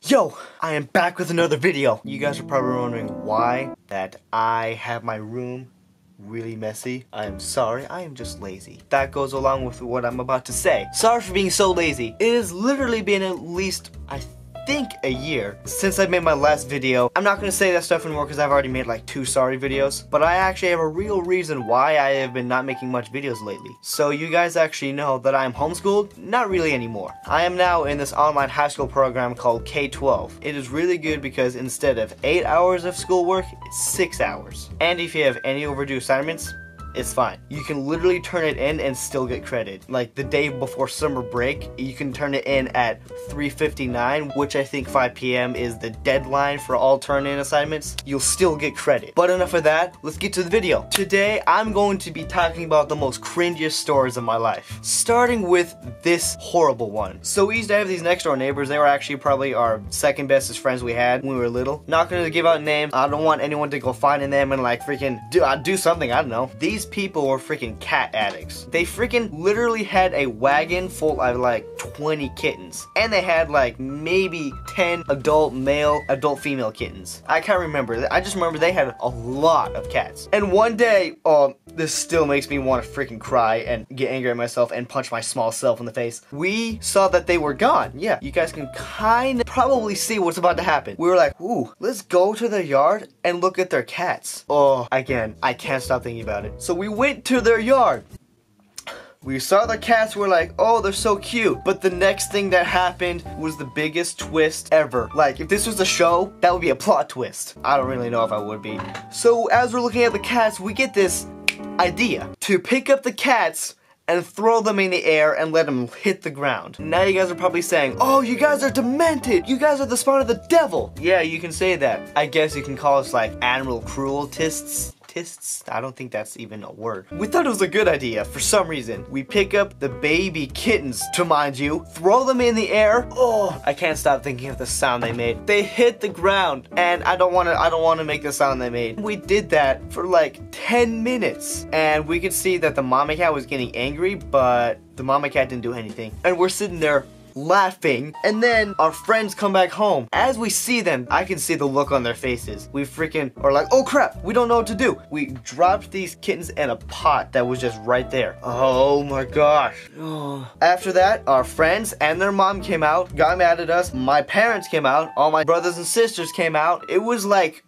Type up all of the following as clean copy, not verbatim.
Yo, I am back with another video. You guys are probably wondering why that I have my room really messy. I am sorry, I am just lazy. That goes along with what I'm about to say. Sorry for being so lazy. It has literally been at least, I think, a year since I made my last video. I'm not gonna say that stuff anymore because I've already made like 2 sorry videos, but I actually have a real reason why I have been not making much videos lately. So you guys actually know that I am homeschooled? Not really anymore. I am now in this online high school program called K-12. It is really good because instead of 8 hours of schoolwork, it's 6 hours. And if you have any overdue assignments, it's fine. You can literally turn it in and still get credit. Like the day before summer break, you can turn it in at 3:59, which I think 5 p.m. is the deadline for all turn-in assignments. You'll still get credit. But enough of that, let's get to the video. Today, I'm going to be talking about the most cringiest stories of my life. Starting with this horrible one. So we used to have these next door neighbors. They were actually probably our second bestest friends we had when we were little. Not gonna give out names. I don't want anyone to go finding them and like freaking do something, I don't know. These people were freaking cat addicts. They freaking literally had a wagon full of like 20 kittens. And they had like maybe 10 adult male, adult female kittens. I can't remember. I just remember they had a lot of cats. And one day, this still makes me want to freaking cry and get angry at myself and punch my small self in the face. We saw that they were gone. Yeah, you guys can kind of probably see what's about to happen. We were like, ooh, let's go to their yard and look at their cats. Oh, again, I can't stop thinking about it. So we went to their yard. We saw the cats, we're like, oh, they're so cute. But the next thing that happened was the biggest twist ever. Like, if this was a show, that would be a plot twist. I don't really know if I would be. So as we're looking at the cats, we get this idea to pick up the cats and throw them in the air and let them hit the ground. Now you guys are probably saying, oh, you guys are demented. You guys are the spawn of the devil. Yeah, you can say that. I guess you can call us like animal crueltists. I don't think that's even a word. We thought it was a good idea for some reason. We pick up the baby kittens, to mind you, throw them in the air. Oh, I can't stop thinking of the sound they made. They hit the ground, and I don't want to make the sound they made. We did that for like 10 minutes, and we could see that the mama cat was getting angry, but the mama cat didn't do anything. And we're sitting there laughing, and then our friends come back home. As we see them, I can see the look on their faces. We freaking are like, oh crap, we don't know what to do. We dropped these kittens in a pot that was just right there. Oh my gosh. After that, our friends and their mom came out, got mad at us. My parents came out, all my brothers and sisters came out. It was like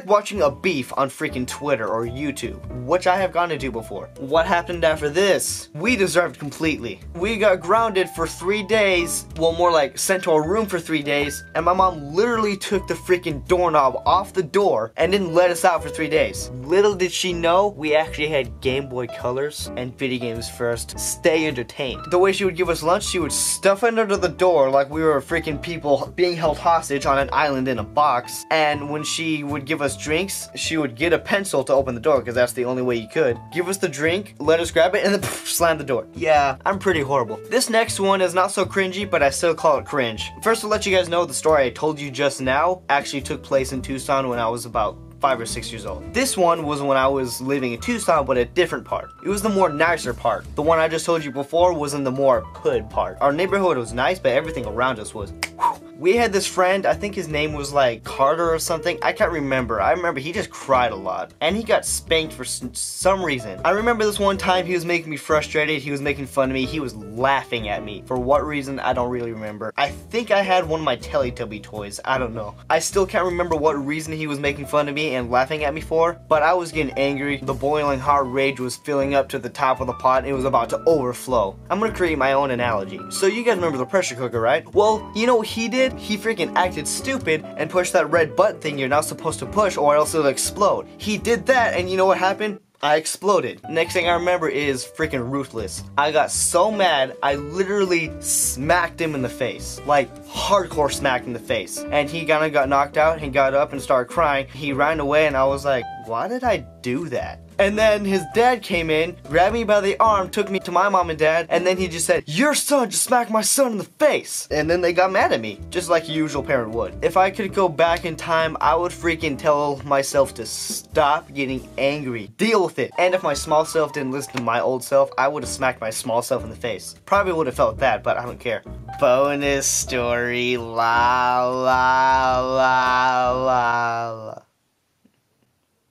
watching a beef on freaking Twitter or YouTube, which I have gone to do before. What happened after this? We deserved completely. We got grounded for 3 days, well, more like sent to our room for 3 days, and my mom literally took the freaking doorknob off the door and didn't let us out for 3 days. Little did she know, we actually had Game Boy Colors and video games first. Stay entertained. The way she would give us lunch, she would stuff it under the door like we were freaking people being held hostage on an island in a box, and when she would give us drinks, she would get a pencil to open the door because that's the only way you could. Give us the drink, let us grab it, and then slam the door. Yeah, I'm pretty horrible. This next one is not so cringy, but I still call it cringe. First, to let you guys know, the story I told you just now actually took place in Tucson when I was about 5 or 6 years old. This one was when I was living in Tucson, but a different part. It was the more nicer part. The one I just told you before was in the more hood part. Our neighborhood was nice, but everything around us was whew. We had this friend, I think his name was like Carter or something. I can't remember. I remember he just cried a lot. And he got spanked for some reason. I remember this one time he was making me frustrated. He was making fun of me. He was laughing at me. For what reason, I don't really remember. I think I had one of my Teletubby toys. I don't know. I still can't remember what reason he was making fun of me and laughing at me for. But I was getting angry. The boiling hot rage was filling up to the top of the pot and it was about to overflow. I'm gonna create my own analogy. So you guys remember the pressure cooker, right? Well, you know what he did? He freaking acted stupid and pushed that red button thing you're not supposed to push or else it'll explode. He did that and you know what happened? I exploded. Next thing I remember is freaking ruthless. I got so mad, I literally smacked him in the face. Like, hardcore smacked in the face. And he kinda got knocked out and got up and started crying. He ran away and I was like, why did I do that? And then his dad came in, grabbed me by the arm, took me to my mom and dad, and then he just said, "Your son just smacked my son in the face." And then they got mad at me, just like a usual parent would. If I could go back in time, I would freaking tell myself to stop getting angry. Deal with it. And if my small self didn't listen to my old self, I would have smacked my small self in the face. Probably would have felt that, but I don't care. Bonus story, la la la la la.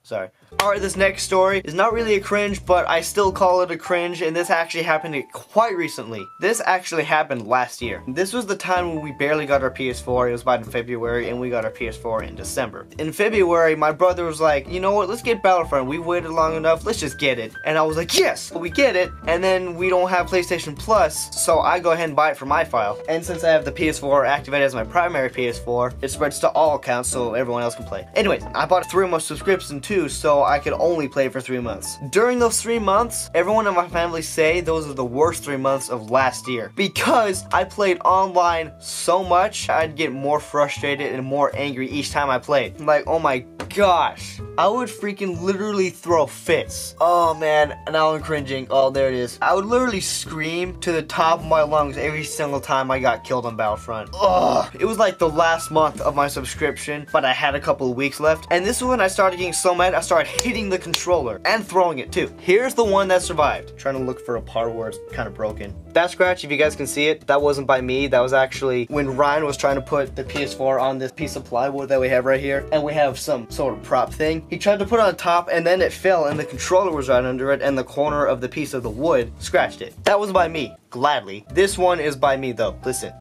Sorry. Alright, this next story is not really a cringe, but I still call it a cringe, and this actually happened quite recently. This actually happened last year. This was the time when we barely got our PS4. It was about in February, and we got our PS4 in December. In February, my brother was like, "You know what, let's get Battlefront. We waited long enough, let's just get it." And I was like, "Yes!" But we get it, and then we don't have PlayStation Plus, so I go ahead and buy it for my file. And since I have the PS4 activated as my primary PS4, it spreads to all accounts so everyone else can play. Anyways, I bought a 3-month subscription too, so I could only play for 3 months. During those 3 months, everyone in my family say those are the worst 3 months of last year. Because I played online so much, I'd get more frustrated and more angry each time I played. Like, oh my gosh. I would freaking literally throw fits. Oh man, now I'm cringing. Oh, there it is. I would literally scream to the top of my lungs every single time I got killed on Battlefront. Ugh. It was like the last month of my subscription, but I had a couple of weeks left. And this is when I started getting so mad, I started hitting the controller and throwing it too. Here's the one that survived. Trying to look for a part where it's kind of broken. That scratch, if you guys can see it, that wasn't by me. That was actually when Ryan was trying to put the PS4 on this piece of plywood that we have right here. And we have some sort of prop thing. He tried to put it on top and then it fell and the controller was right under it and the corner of the piece of the wood scratched it. That was by me, gladly. This one is by me though, listen.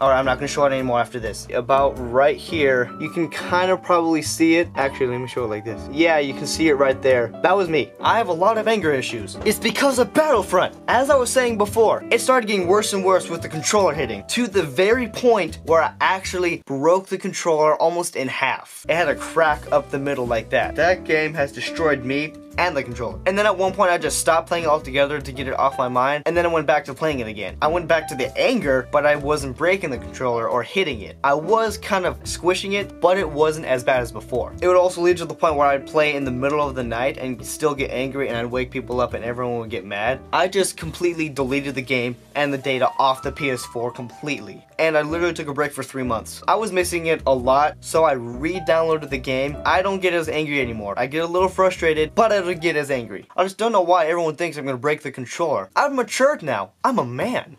Alright, I'm not going to show it anymore after this. About right here, you can kind of probably see it. Actually, let me show it like this. Yeah, you can see it right there. That was me. I have a lot of anger issues. It's because of Battlefront. As I was saying before, it started getting worse and worse with the controller hitting, to the very point where I actually broke the controller almost in half. It had a crack up the middle like that. That game has destroyed me and the controller. And then at one point I just stopped playing it altogether to get it off my mind, and then I went back to playing it again. I went back to the anger, but I wasn't breaking the controller or hitting it. I was kind of squishing it, but it wasn't as bad as before. It would also lead to the point where I'd play in the middle of the night and still get angry and I'd wake people up and everyone would get mad. I just completely deleted the game and the data off the PS4 completely. And I literally took a break for 3 months. I was missing it a lot, so I re-downloaded the game. I don't get as angry anymore. I get a little frustrated, but I don't get as angry. I just don't know why everyone thinks I'm gonna break the controller. I've matured now. I'm a man.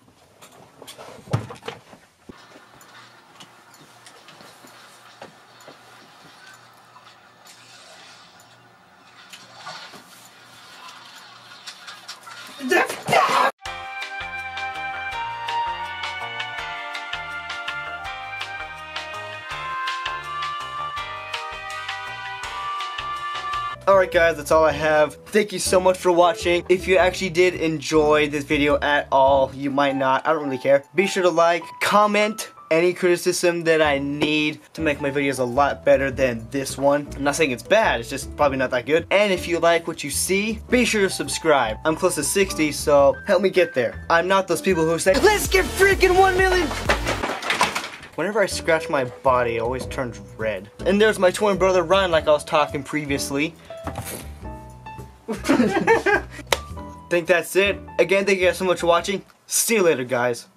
Alright guys, that's all I have. Thank you so much for watching. If you actually did enjoy this video at all, you might not, I don't really care. Be sure to like, comment any criticism that I need to make my videos a lot better than this one. I'm not saying it's bad, it's just probably not that good. And if you like what you see, be sure to subscribe. I'm close to 60, so help me get there. I'm not those people who say, "Let's get freaking 1 million!" Whenever I scratch my body, it always turns red. And there's my twin brother Ryan, like I was talking previously. Think that's it. Again, thank you guys so much for watching. See you later, guys.